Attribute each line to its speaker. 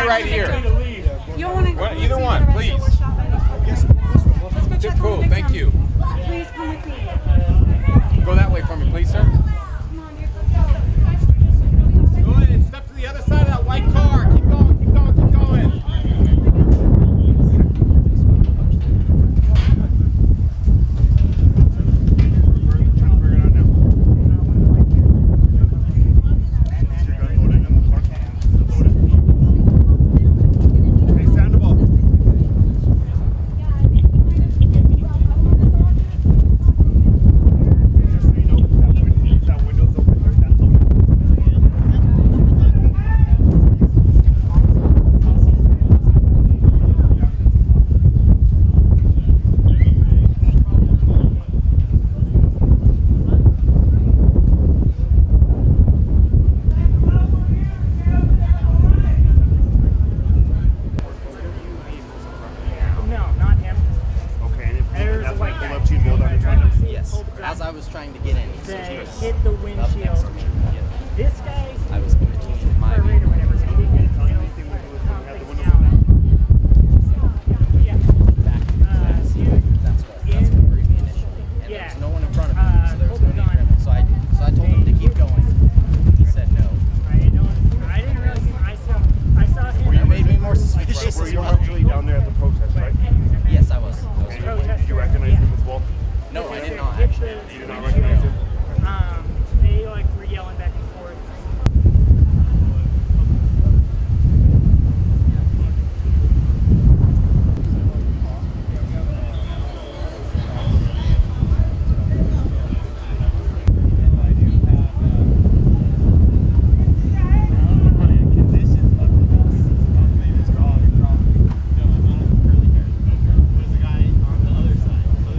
Speaker 1: you right here.
Speaker 2: You want to
Speaker 1: Either one, please.
Speaker 2: Let's go check
Speaker 1: Cool,
Speaker 2: on the
Speaker 1: thank you.
Speaker 2: Please come with me.
Speaker 1: Go that way for me, please, sir.
Speaker 2: Come on, you're
Speaker 1: Go ahead and step to the other side of that white car. Keep going, keep going, keep going.
Speaker 3: As I was trying to get in,
Speaker 4: They hit the windshield. This guy,
Speaker 3: I was going to change my
Speaker 4: or whatever, so he didn't get
Speaker 3: back That's what worried me initially. And there was no one in front of me, so there was no need for him. So I told him to keep going. He said no.
Speaker 4: I didn't realize I saw him.
Speaker 3: That made me more suspicious
Speaker 5: Were
Speaker 3: as
Speaker 5: you
Speaker 3: well.
Speaker 5: actually down there at the protest, right?
Speaker 3: Yes, I was.
Speaker 5: Did you recognize him as well?
Speaker 3: No, I did not actually.